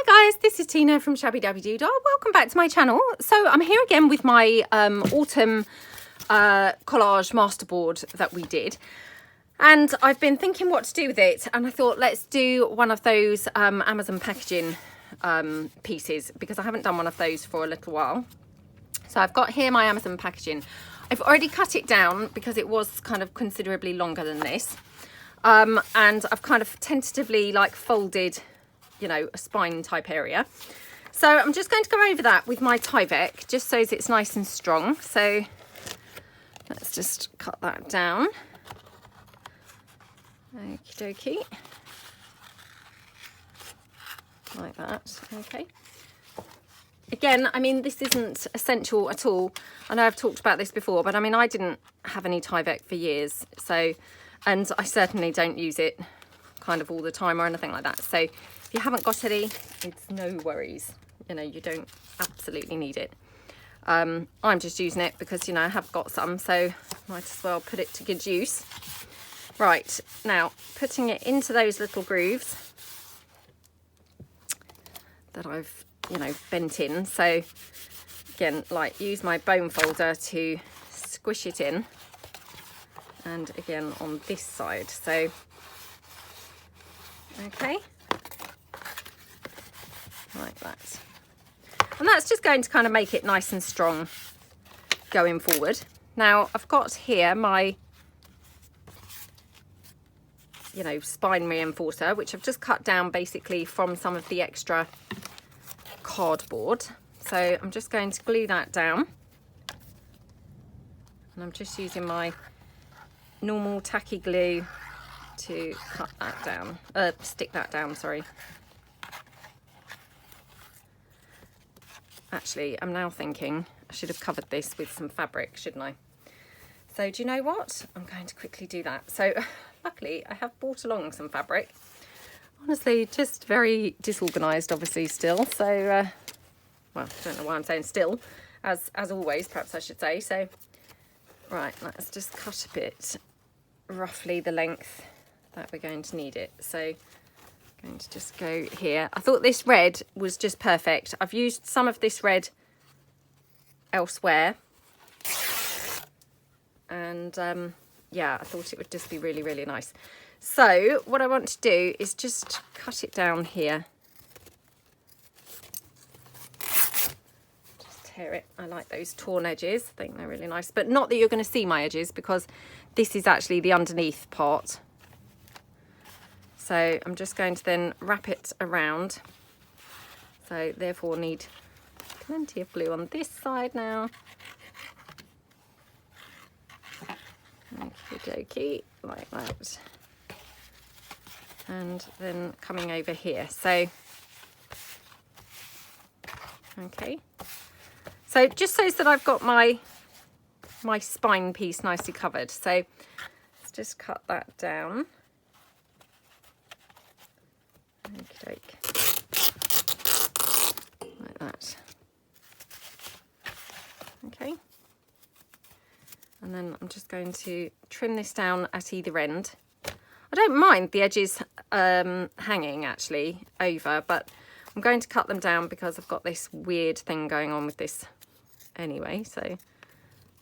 Hi guys, this is Tina from Shabbydabbydoodah. Welcome back to my channel. So I'm here again with my autumn collage masterboard that we did. And I've been thinking what to do with it. And I thought, let's do one of those Amazon packaging pieces, because I haven't done one of those for a little while. So I've got here my Amazon packaging. I've already cut it down because it was kind of considerably longer than this. And I've kind of tentatively like folded, you know, a spine type area. So I'm just going to go over that with my Tyvek, just so it's nice and strong. So let's just cut that down. Okie dokie. Like that, okay. Again, I mean, this isn't essential at all. I know I've talked about this before, but I mean, I didn't have any Tyvek for years. So, and I certainly don't use it kind of all the time or anything like that. So if you haven't got any, it's no worries. You know, you don't absolutely need it. I'm just using it because, you know, I have got some, so might as well put it to good use. Right, now putting it into those little grooves that I've, you know, bent in. So again, like, use my bone folder to squish it in. And again on this side, so okay, like that. And that's just going to kind of make it nice and strong going forward. Now I've got here my, you know, spine reinforcer, which I've just cut down basically from some of the extra cardboard. So I'm just going to glue that down, and I'm just using my normal tacky glue to cut that down, stick that down, sorry. Actually, I'm now thinking I should have covered this with some fabric, shouldn't I? So do you know what? I'm going to quickly do that. So luckily I have brought along some fabric. Honestly, just very disorganized obviously still. So, well, I don't know why I'm saying still, as always, perhaps I should say. So, right, let's just cut a bit, roughly the length that we're going to need it. So I'm going to just go here. I thought this red was just perfect. I've used some of this red elsewhere, and yeah, I thought it would just be really, really nice. So what I want to do is just cut it down here. Just tear it. I like those torn edges. I think they're really nice, but not that you're going to see my edges, because this is actually the underneath part. So I'm just going to then wrap it around. So therefore need plenty of glue on this side now. Okie dokie, like that. And then coming over here. So, okay. So just so that I've got my spine piece nicely covered. So let's just cut that down. Like that. Okay. And then I'm just going to trim this down at either end. I don't mind the edges hanging actually over, but I'm going to cut them down because I've got this weird thing going on with this anyway. So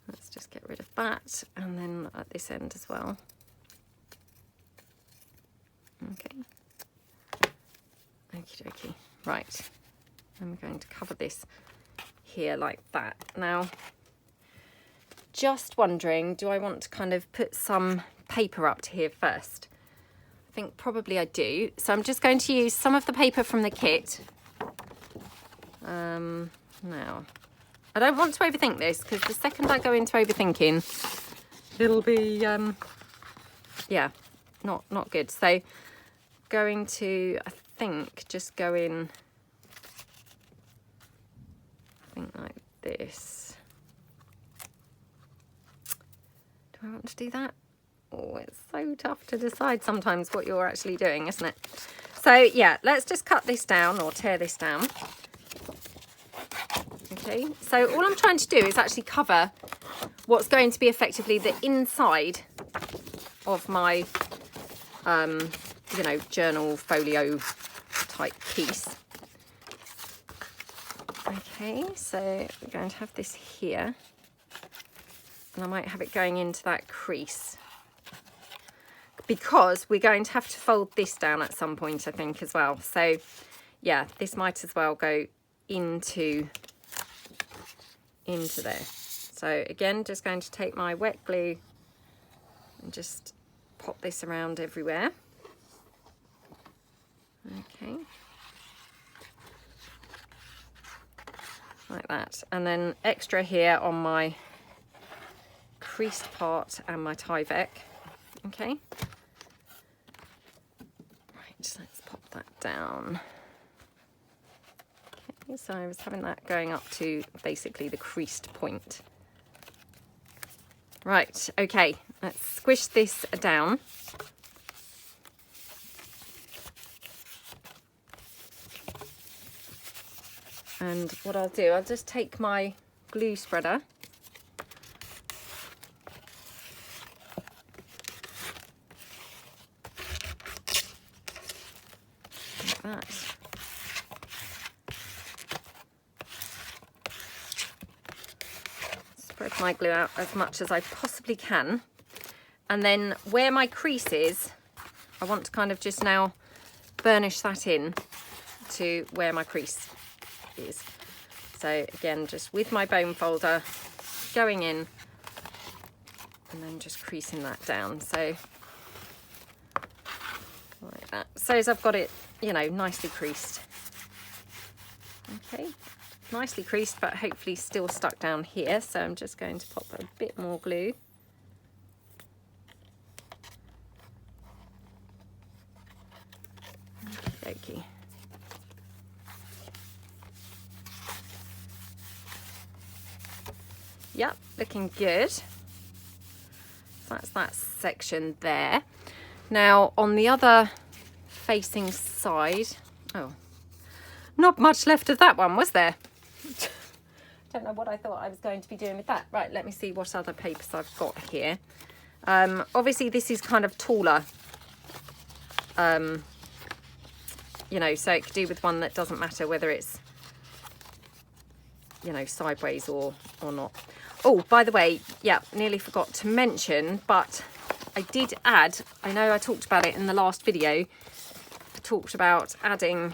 let's just get rid of that, and then at this end as well. Okay. Okie dokie. Right. I'm going to cover this here like that. Now, just wondering, do I want to kind of put some paper up to here first? I think probably I do. So I'm just going to use some of the paper from the kit. Now, I don't want to overthink this, because the second I go into overthinking, it'll be, yeah, not good. So going to, I think, just go in, I think like this. Do I want to do that? Oh, it's so tough to decide sometimes what you're actually doing, isn't it? So yeah, let's just cut this down, or tear this down. Okay, so all I'm trying to do is actually cover what's going to be effectively the inside of my you know, journal folio type piece. Okay, so we're going to have this here, and I might have it going into that crease, because we're going to have to fold this down at some point, I think, as well. So yeah, this might as well go into there. So again, just going to take my wet glue and just pop this around everywhere. Okay, like that. And then extra here on my creased part and my Tyvek. Okay, right, let's pop that down. Okay, so I was having that going up to basically the creased point. Right, okay, let's squish this down. And what I'll do, I'll just take my glue spreader. Like that. Spread my glue out as much as I possibly can. And then where my crease is, I want to kind of just now burnish that in to where my crease is. So again, just with my bone folder going in and then just creasing that down. So like that. So as I've got it, you know, nicely creased. Okay, nicely creased, but hopefully still stuck down here. So I'm just going to pop a bit more glue. Okay. Yep, looking good. That's that section there. Now on the other facing side, oh, not much left of that one, was there? Don't know what I thought I was going to be doing with that. Right, let me see what other papers I've got here. Obviously this is kind of taller, you know, so it could do with one that doesn't matter whether it's, you know, sideways or not. Oh, by the way, yeah, nearly forgot to mention, but I did add, I know I talked about it in the last video, I talked about adding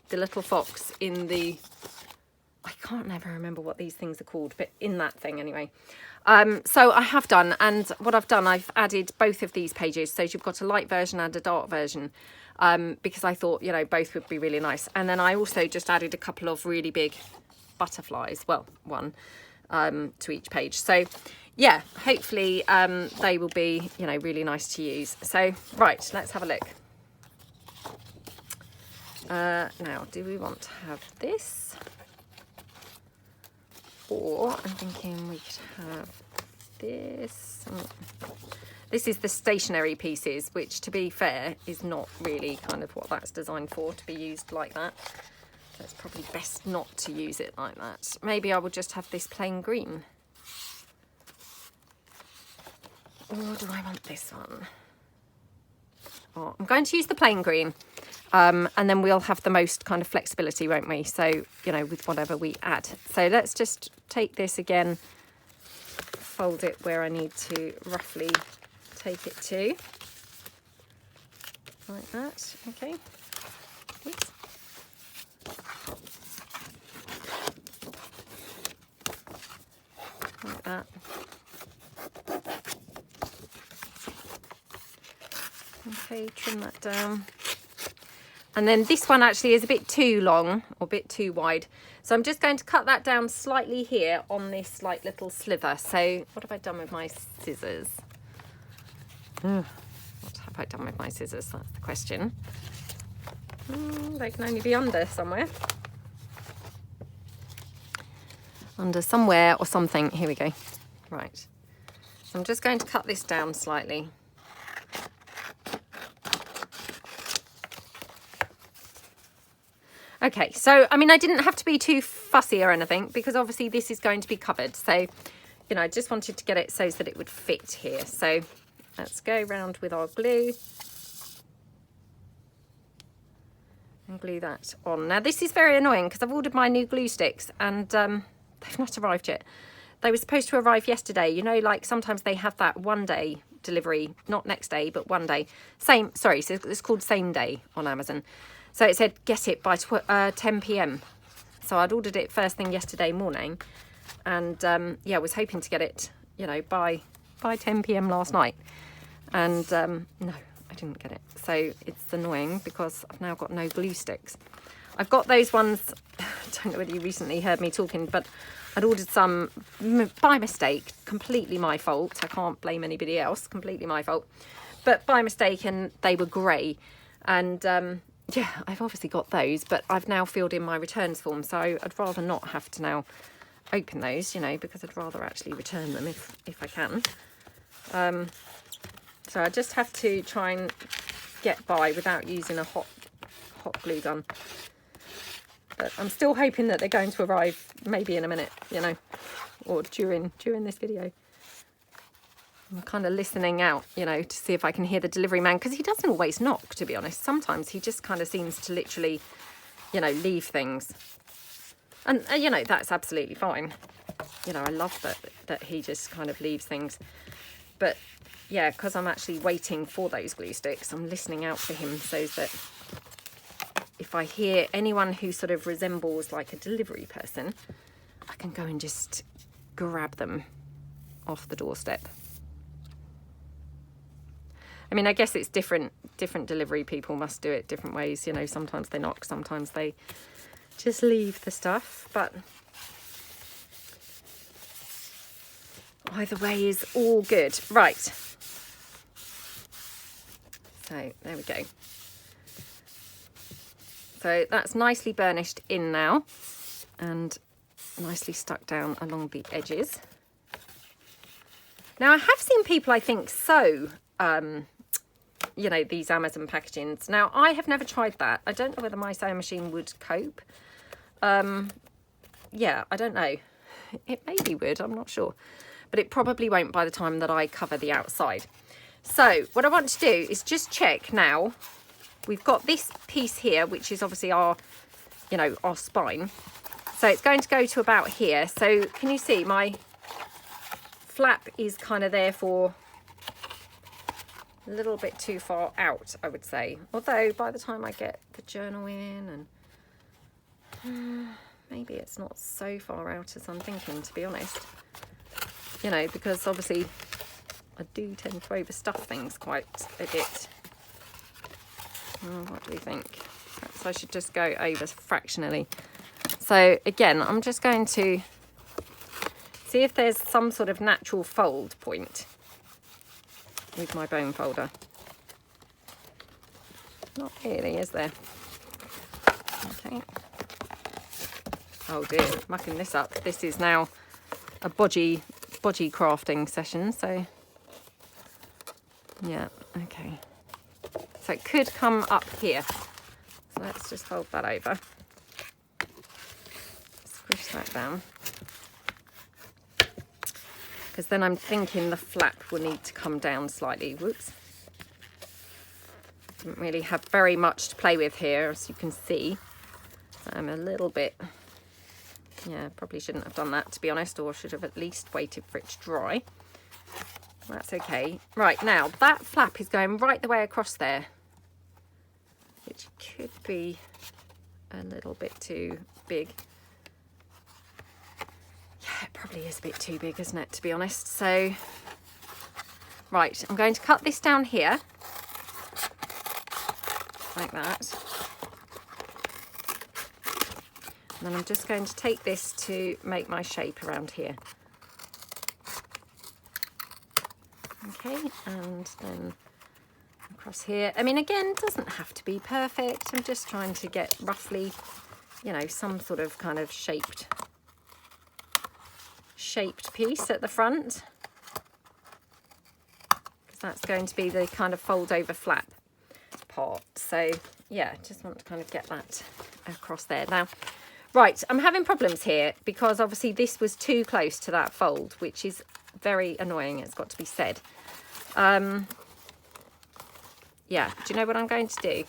the little fox in the, I can't never remember what these things are called, but in that thing anyway. So I have done, and what I've done, I've added both of these pages, so you've got a light version and a dark version, because I thought, you know, both would be really nice. And then I also just added a couple of really big butterflies, well, one to each page. So yeah, hopefully they will be, you know, really nice to use. So right, let's have a look. Now, do we want to have this, or I'm thinking we could have this. This is the stationary pieces, which to be fair is not really kind of what that's designed for, to be used like that. So it's probably best not to use it like that. Maybe I will just have this plain green. Or do I want this one? Oh, I'm going to use the plain green. And then we'll have the most kind of flexibility, won't we? So, you know, with whatever we add. So let's just take this again, fold it where I need to roughly take it to. Like that, okay. Oops. Like that. Okay, trim that down. And then this one actually is a bit too long or a bit too wide. So I'm just going to cut that down slightly here on this like little sliver. So what have I done with my scissors? What have I done with my scissors? That's the question. They can only be under somewhere. Under somewhere or something. Here we go. Right. So I'm just going to cut this down slightly. Okay, so, I mean, I didn't have to be too fussy or anything because obviously this is going to be covered. So, you know, I just wanted to get it so that it would fit here. So let's go around with our glue. and glue that on. Now this is very annoying because I've ordered my new glue sticks and they've not arrived yet. They were supposed to arrive yesterday. You know, like sometimes they have that one day delivery, not next day, but one day. So it's called same day on Amazon. So it said get it by 10 p.m. So I'd ordered it first thing yesterday morning, and yeah, I was hoping to get it, you know, by 10 p.m. last night. And no, I didn't get it. So it's annoying because I've now got no glue sticks. I've got those ones, I don't know whether you recently heard me talking, but I'd ordered some by mistake, completely my fault. I can't blame anybody else, completely my fault. But by mistake, and they were grey. And yeah, I've obviously got those, but I've now filled in my returns form. So I'd rather not have to now open those, you know, because I'd rather actually return them if I can. So I just have to try and get by without using a hot glue gun. But I'm still hoping that they're going to arrive maybe in a minute, you know, or during this video. I'm kind of listening out, you know, to see if I can hear the delivery man, because he doesn't always knock, to be honest. Sometimes he just kind of seems to literally, you know, leave things. And you know, that's absolutely fine. You know, I love that he just kind of leaves things. But yeah, because I'm actually waiting for those glue sticks, I'm listening out for him so that if I hear anyone who sort of resembles like a delivery person, I can go and just grab them off the doorstep. I mean, I guess it's different delivery people must do it different ways, you know. Sometimes they knock, sometimes they just leave the stuff, but either way is all good. Right, so there we go. So that's nicely burnished in now and nicely stuck down along the edges. Now I have seen people, I think, sew, you know, these Amazon packagings. Now I have never tried that. I don't know whether my sewing machine would cope. Yeah, I don't know. It maybe would, I'm not sure. But it probably won't by the time that I cover the outside. So what I want to do is just check now. We've got this piece here, which is obviously our, you know, our spine. So it's going to go to about here. So can you see my flap is kind of there for a little bit too far out, I would say. Although by the time I get the journal in and maybe it's not so far out as I'm thinking, to be honest. You know, because obviously I do tend to overstuff things quite a bit. What do we think? Perhaps I should just go over fractionally. So again, I'm just going to see if there's some sort of natural fold point with my bone folder. Not really, is there? Okay. Oh dear, mucking this up. This is now a bodgy crafting session, so yeah, okay. So it could come up here. So let's just fold that over. Squish that down. Because then I'm thinking the flap will need to come down slightly. Whoops. Didn't really have very much to play with here, as you can see. I'm a little bit, yeah, probably shouldn't have done that, to be honest, or should have at least waited for it to dry. That's okay. Right, now that flap is going right the way across there, which could be a little bit too big. Yeah, it probably is a bit too big, isn't it, to be honest? So, right, I'm going to cut this down here, like that. And then I'm just going to take this to make my shape around here. Okay, and then across here. I mean, again, it doesn't have to be perfect. I'm just trying to get roughly, you know, some sort of kind of shaped piece at the front. Because that's going to be the kind of fold over flap part. So, yeah, just want to kind of get that across there. Now, right, I'm having problems here because obviously this was too close to that fold, which is very annoying, it's got to be said. Yeah, do you know what I'm going to do?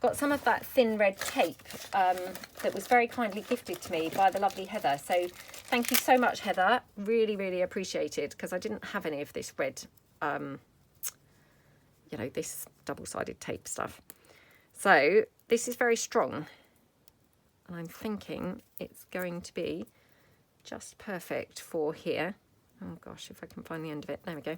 got some of that thin red tape that was very kindly gifted to me by the lovely Heather. So thank you so much, Heather. Really, really appreciated, because I didn't have any of this red, you know, this double-sided tape stuff. So this is very strong. And I'm thinking it's going to be just perfect for here. Oh gosh, if I can find the end of it. There we go.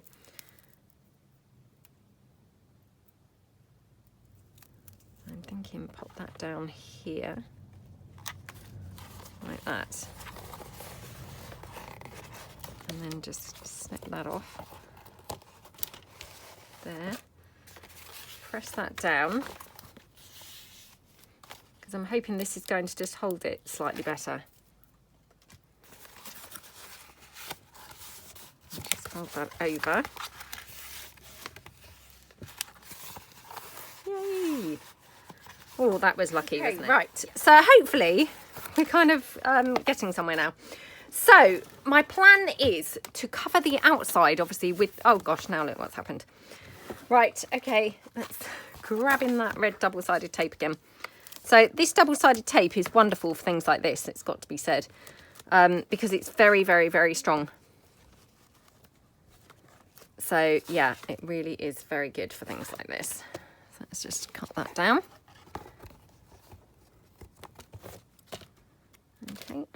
I'm thinking pop that down here, like that. And then just snip that off. There. Press that down, because I'm hoping this is going to just hold it slightly better. Just hold that over. Yay! Oh, that was lucky, wasn't it? Right, so hopefully we're kind of getting somewhere now. So my plan is to cover the outside, obviously, with, oh gosh, now look what's happened. Right, okay, let's grab in that red double-sided tape again. So this double-sided tape is wonderful for things like this, it's got to be said, because it's very, very, very strong. So yeah, it really is very good for things like this. So let's just cut that down. Okay.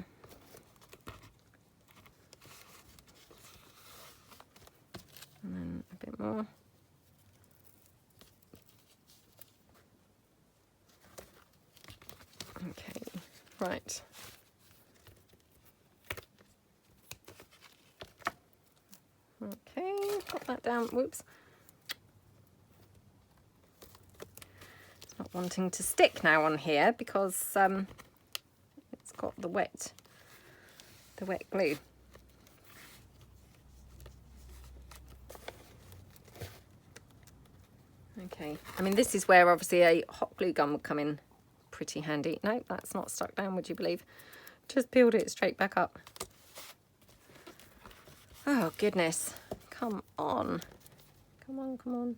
And then a bit more. Okay, right. Okay, pop that down. Whoops. It's not wanting to stick now on here because it's got the wet glue. Okay, I mean, this is where obviously a hot glue gun would come in pretty handy. No, that's not stuck down, would you believe? Just peeled it straight back up. Oh goodness, come on. Come on, come on.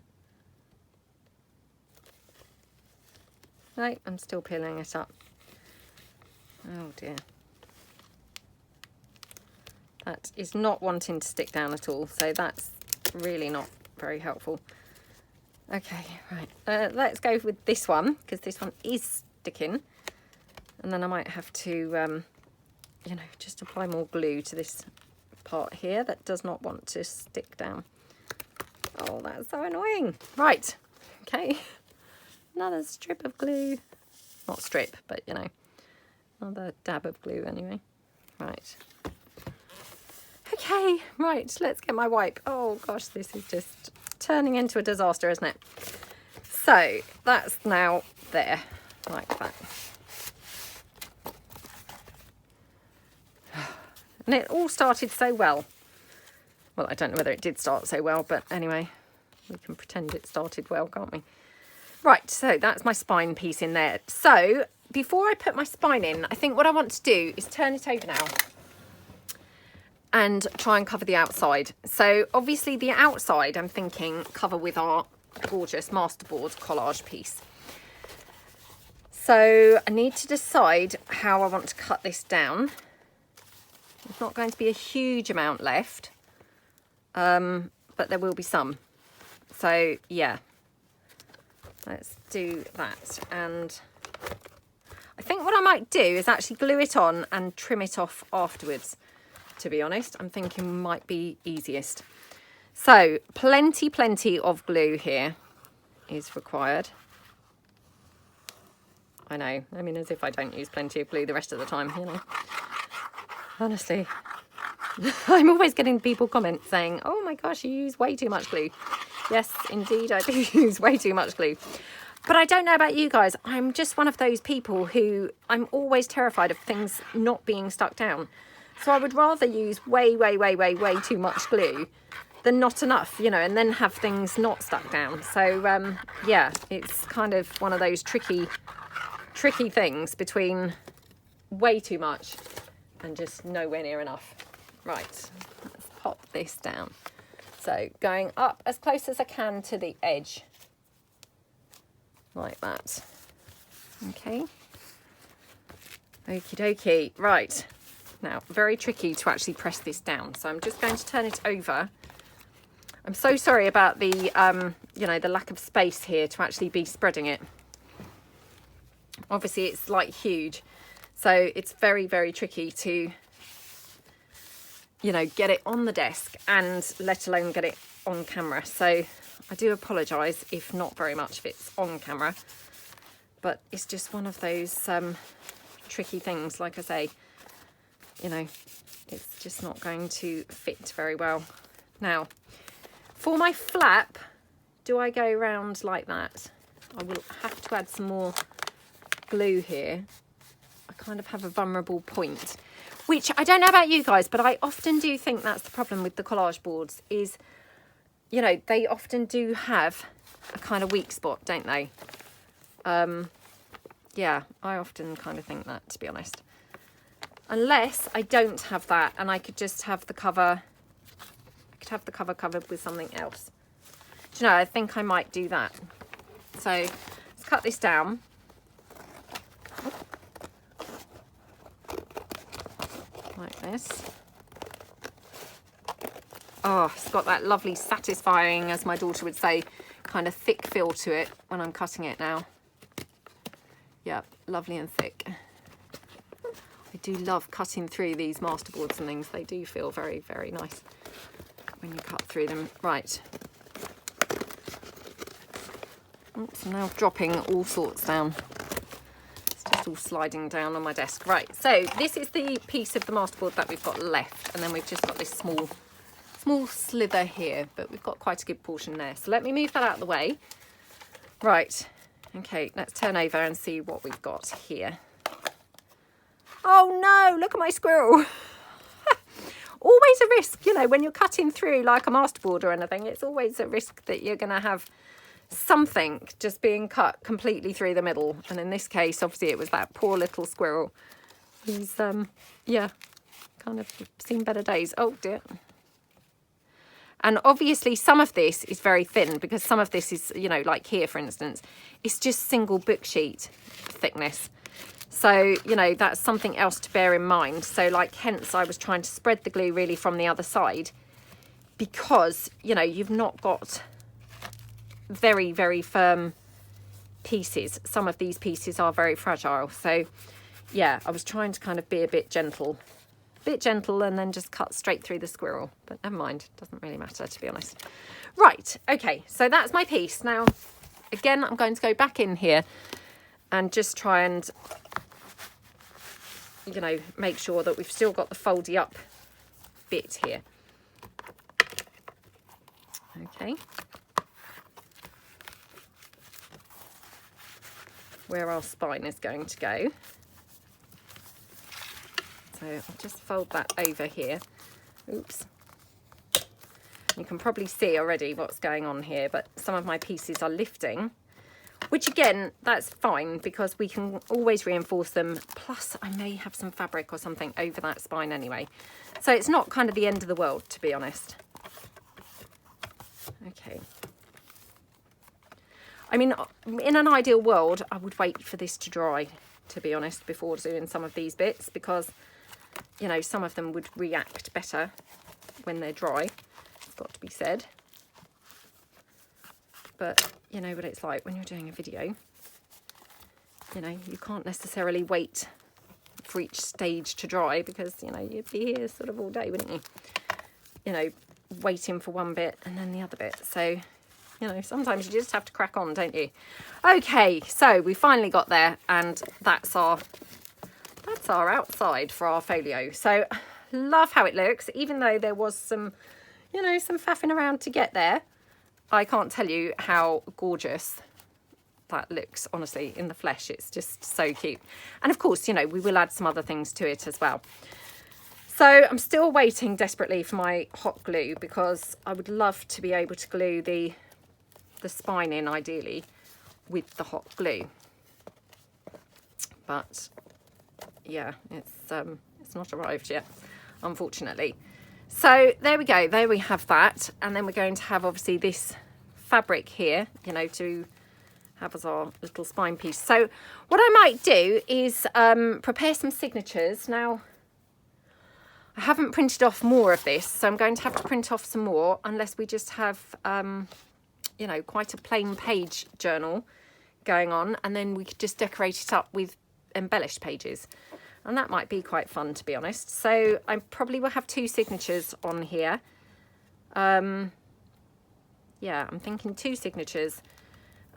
No, I'm still peeling it up. Oh dear. That is not wanting to stick down at all, so that's really not very helpful. Okay, right, let's go with this one, because this one is sticking, and then I might have to, you know, just apply more glue to this part here that does not want to stick down. Oh, that's so annoying. Right, okay, another strip of glue. Not strip, but you know, another dab of glue anyway. Right. Okay, right, let's get my wipe. Oh gosh, this is just turning into a disaster, isn't it? So that's now there, like that. And it all started so well. Well, I don't know whether it did start so well, but anyway, we can pretend it started well, can't we? Right, so that's my spine piece in there. So before I put my spine in, I think what I want to do is turn it over now and try and cover the outside. So obviously the outside, I'm thinking cover with our gorgeous masterboard collage piece. So I need to decide how I want to cut this down. There's not going to be a huge amount left, but there will be some. So yeah, let's do that. And I think what I might do is actually glue it on and trim it off afterwards. To be honest, I'm thinking might be easiest. So plenty of glue here is required. I know, I mean, as if I don't use plenty of glue the rest of the time, you know. Honestly, I'm always getting people comments saying, oh my gosh, you use way too much glue. Yes, indeed, I do use way too much glue. But I don't know about you guys. I'm just one of those people who I'm always terrified of things not being stuck down. So I would rather use way too much glue than not enough, you know, and then have things not stuck down. So yeah, it's kind of one of those tricky things between way too much and just nowhere near enough. Right, let's pop this down. So going up as close as I can to the edge, like that. Okay. Okie dokie. Right. Now, very tricky to actually press this down. So I'm just going to turn it over. I'm so sorry about the, you know, the lack of space here to actually be spreading it. Obviously, it's like huge. So it's very, very tricky to, you know, get it on the desk and let alone get it on camera. So I do apologise if not very much if it's on camera. But it's just one of those tricky things. Like I say, you know, it's just not going to fit very well. Now, for my flap, do I go around like that? I will have to add some more glue here. I kind of have a vulnerable point, which I don't know about you guys, but I often do think that's the problem with the collage boards is, you know, they often do have a kind of weak spot, don't they? Yeah, I often kind of think that, to be honest. Unless I don't have that and I could just have the cover, I could have the cover covered with something else. Do you know, I think I might do that. So let's cut this down. Like this. Oh, it's got that lovely satisfying, as my daughter would say, kind of thick feel to it when I'm cutting it now. Yeah, lovely and thick. I do love cutting through these masterboards and things. They do feel very, very nice when you cut through them. Right. Oops, I'm now dropping all sorts down. It's just all sliding down on my desk. Right, so this is the piece of the masterboard that we've got left. And then we've just got this small slither here, but we've got quite a good portion there. So let me move that out of the way. Right. Okay, let's turn over and see what we've got here. Oh no, look at my squirrel. Always a risk, you know, when you're cutting through like a masterboard or anything, it's always a risk that you're going to have something just being cut completely through the middle. And in this case, obviously it was that poor little squirrel. He's, yeah, kind of seen better days. Oh dear. And obviously some of this is very thin because some of this is, you know, like here, for instance, it's just single book sheet thickness. So, you know, that's something else to bear in mind. So like, hence I was trying to spread the glue really from the other side because, you know, you've not got very, very firm pieces. Some of these pieces are very fragile. So yeah, I was trying to kind of be a bit gentle and then just cut straight through the squirrel, but never mind, doesn't really matter, to be honest. Right, okay, so that's my piece. Now again, I'm going to go back in here and just try and, you know, make sure that we've still got the foldy up bit here. Okay, where our spine is going to go. So I'll just fold that over here. Oops. You can probably see already what's going on here, but some of my pieces are lifting, which again, that's fine because we can always reinforce them. Plus I may have some fabric or something over that spine anyway. So it's not kind of the end of the world, to be honest. Okay. I mean, in an ideal world, I would wait for this to dry, to be honest, before doing some of these bits because, you know, some of them would react better when they're dry. It's got to be said. But you know what it's like when you're doing a video. You know, you can't necessarily wait for each stage to dry because, you know, you'd be here sort of all day, wouldn't you? You know, waiting for one bit and then the other bit. So, you know, sometimes you just have to crack on, don't you? Okay, so we finally got there and that's our outside for our folio. So love how it looks, even though there was some, you know, some faffing around to get there. I can't tell you how gorgeous that looks, honestly, in the flesh. It's just so cute. And of course, you know, we will add some other things to it as well. So I'm still waiting desperately for my hot glue because I would love to be able to glue the spine in, ideally, with the hot glue. But yeah, it's not arrived yet, unfortunately. So there we go, there we have that. And then we're going to have obviously this fabric here, you know, to have as our little spine piece. So what I might do is prepare some signatures. Now, I haven't printed off more of this, so I'm going to have to print off some more, unless we just have, you know, quite a plain page journal going on, and then we could just decorate it up with embellished pages. And that might be quite fun, to be honest. So I probably will have 2 signatures on here. Yeah, I'm thinking 2 signatures,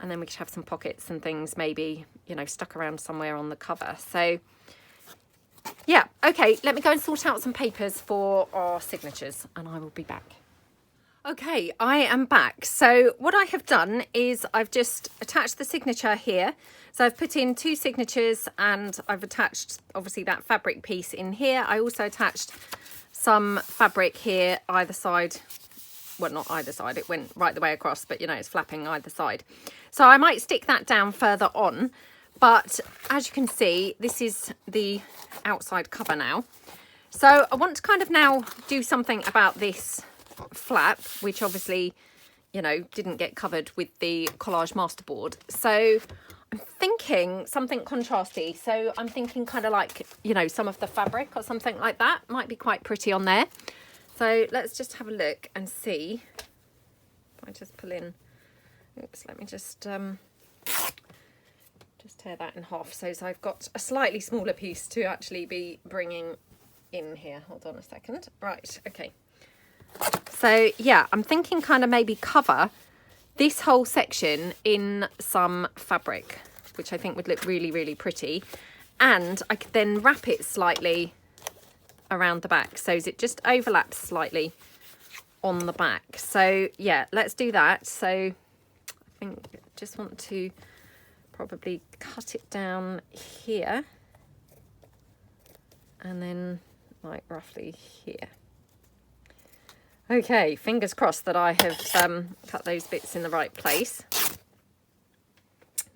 and then we could have some pockets and things maybe, you know, stuck around somewhere on the cover. So yeah, okay, let me go and sort out some papers for our signatures, and I will be back. Okay, I am back. So what I have done is I've just attached the signature here. So I've put in 2 signatures, and I've attached obviously that fabric piece in here. I also attached some fabric here either side. Well, not either side, it went right the way across, but you know, it's flapping either side. So I might stick that down further on. But as you can see, this is the outside cover now. So I want to kind of now do something about this flap, which obviously, you know, didn't get covered with the collage masterboard. So I'm thinking something contrasty. So I'm thinking kind of like, you know, some of the fabric or something like that might be quite pretty on there. So let's just have a look and see. If I just pull in, oops, let me just tear that in half. So I've got a slightly smaller piece to actually be bringing in here. Hold on a second. Right, okay. So yeah, I'm thinking kind of maybe cover this whole section in some fabric, which I think would look really, really pretty. And I could then wrap it slightly around the back, so it just overlaps slightly on the back. So yeah, let's do that. So I think I just want to probably cut it down here, and then like roughly here. Okay, fingers crossed that I have cut those bits in the right place.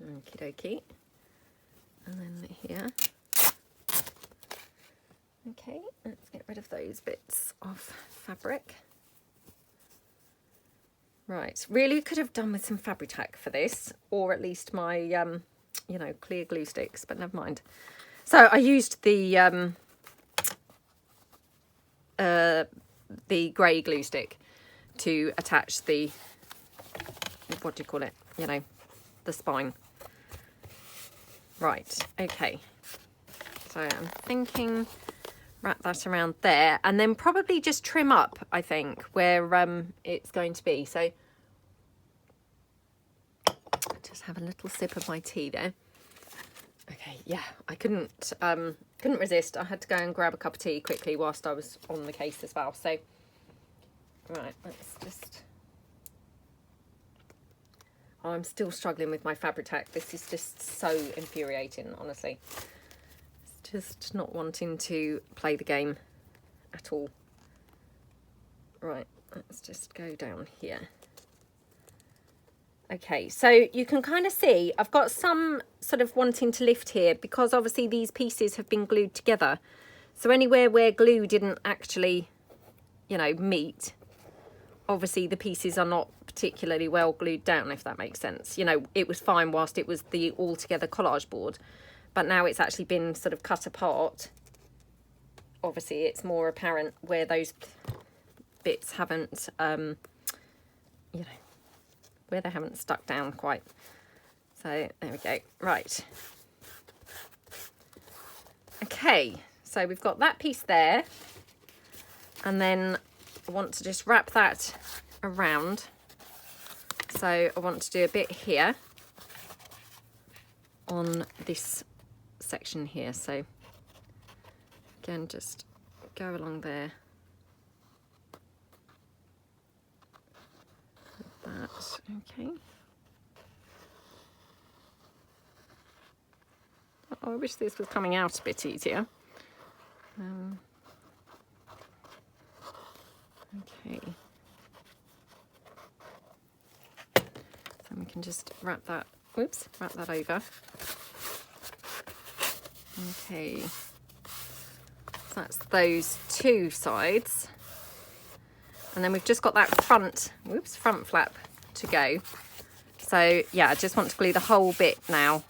Okie dokie. And then here. Okay, let's get rid of those bits of fabric. Right, really could have done with some Fabri-Tac for this, or at least my, you know, clear glue sticks, but never mind. So I used the grey glue stick to attach the, what do you call it, you know, the spine. Right, okay. So I'm thinking wrap that around there, and then probably just trim up, I think, where it's going to be. So just have a little sip of my tea there. Okay, yeah, I couldn't resist. I had to go and grab a cup of tea quickly whilst I was on the case as well. So right, let's just, oh, I'm still struggling with my Fabri-Tac. This is just so infuriating, honestly. Just not wanting to play the game at all. Right, let's just go down here. Okay, so you can kind of see I've got some sort of wanting to lift here, because obviously these pieces have been glued together. So anywhere where glue didn't actually, you know, meet, obviously the pieces are not particularly well glued down, if that makes sense. You know, it was fine whilst it was the all-together collage board. But now it's actually been sort of cut apart. Obviously, it's more apparent where those bits haven't, you know, where they haven't stuck down quite. So there we go. Right. Okay, so we've got that piece there. And then I want to just wrap that around. So I want to do a bit here on this section here. So again, just go along there with that. Okay. Oh, I wish this was coming out a bit easier. Okay. So we can just wrap that, whoops, wrap that over. Okay, so that's those two sides, and then we've just got that front, whoops, front flap to go. So yeah, I just want to glue the whole bit now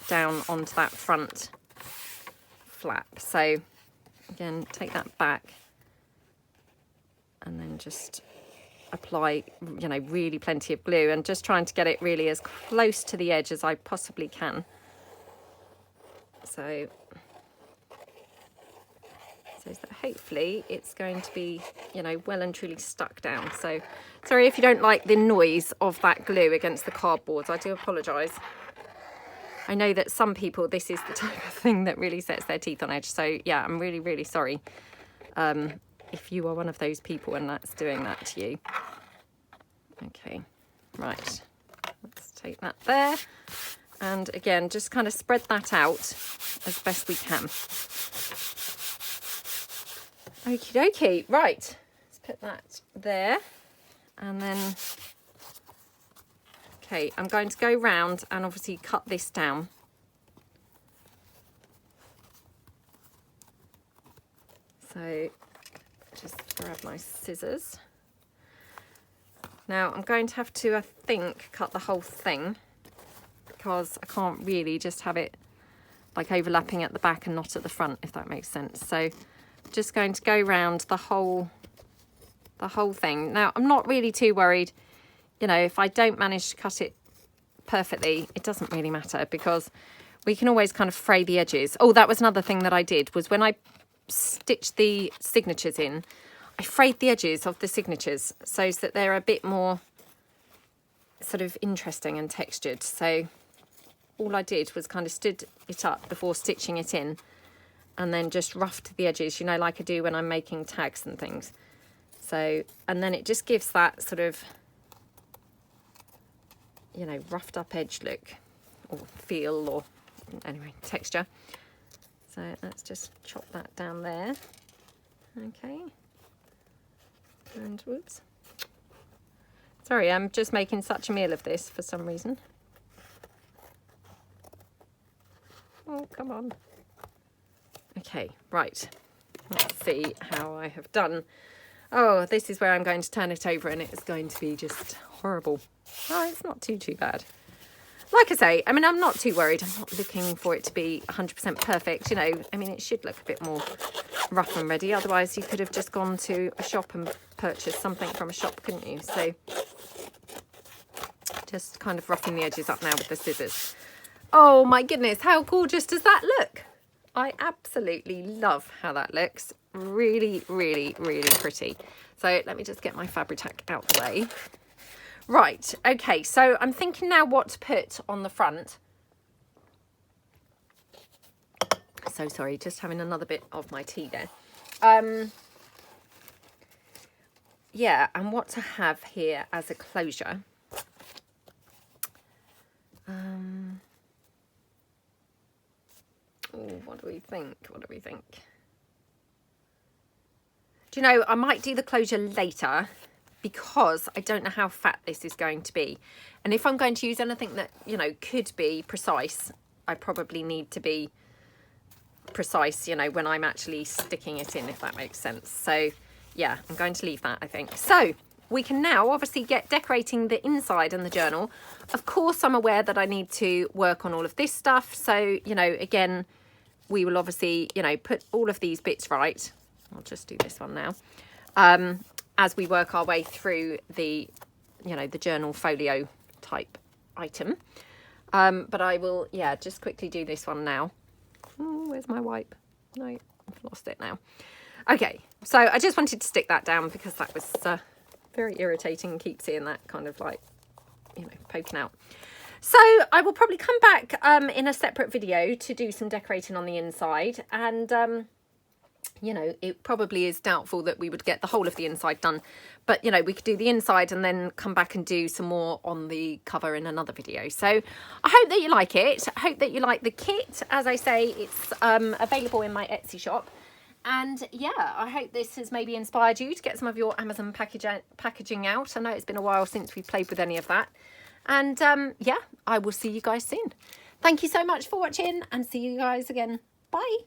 down onto that front flap. So again, take that back and then just apply, you know, really plenty of glue, and just trying to get it really as close to the edge as I possibly can. So that hopefully it's going to be, you know, well and truly stuck down. So sorry if you don't like the noise of that glue against the cardboard. I do apologise. I know that some people, this is the type of thing that really sets their teeth on edge. So yeah, I'm really, really sorry if you are one of those people and that's doing that to you. Okay, right. Let's take that there. And again, just kind of spread that out as best we can. Okie dokie, right, let's put that there, and then, okay, I'm going to go round and obviously cut this down. So just grab my scissors. Now I'm going to have to, I think, cut the whole thing, because I can't really just have it like overlapping at the back and not at the front, if that makes sense. So just going to go round the whole thing. Now I'm not really too worried, you know, if I don't manage to cut it perfectly, it doesn't really matter, because we can always kind of fray the edges. Oh, that was another thing that I did, was when I stitched the signatures in, I frayed the edges of the signatures so that they're a bit more sort of interesting and textured. So all I did was kind of stood it up before stitching it in, and then just roughed the edges, you know, like I do when I'm making tags and things. So, and then it just gives that sort of, you know, roughed up edge look, or feel, or anyway, texture. So let's just chop that down there. Okay. And whoops. Sorry, I'm just making such a meal of this for some reason. Oh, come on. Okay, right. Let's see how I have done. Oh, this is where I'm going to turn it over and it's going to be just horrible. Oh, it's not too bad. Like I say, I mean, I'm not too worried. I'm not looking for it to be 100% perfect. You know, I mean, it should look a bit more rough and ready. Otherwise, you could have just gone to a shop and purchased something from a shop, couldn't you? So just kind of roughing the edges up now with the scissors. Oh my goodness, how gorgeous does that look? I absolutely love how that looks. Really, really, really pretty. So let me just get my Fabri-Tac out the way. Right, okay, so I'm thinking now what to put on the front. So sorry, just having another bit of my tea there. Yeah, and what to have here as a closure. Oh, what do we think? What do we think? Do you know, I might do the closure later, because I don't know how fat this is going to be. And if I'm going to use anything that, you know, could be precise, I probably need to be precise, you know, when I'm actually sticking it in, if that makes sense. So yeah, I'm going to leave that, I think. So we can now obviously get decorating the inside and the journal. Of course, I'm aware that I need to work on all of this stuff. So, you know, again, we will obviously, you know, put all of these bits right. I'll just do this one now. As we work our way through the, you know, the journal folio type item. But I will, yeah, just quickly do this one now. Oh, where's my wipe? No, I've lost it now. Okay, so I just wanted to stick that down because that was very irritating. Keep seeing that kind of like, you know, poking out. So I will probably come back in a separate video to do some decorating on the inside. And you know, it probably is doubtful that we would get the whole of the inside done, but you know, we could do the inside and then come back and do some more on the cover in another video. So I hope that you like it. I hope that you like the kit. As I say, it's available in my Etsy shop. And yeah, I hope this has maybe inspired you to get some of your Amazon packaging out. I know it's been a while since we've played with any of that. And yeah, I will see you guys soon. Thank you so much for watching, and see you guys again. Bye.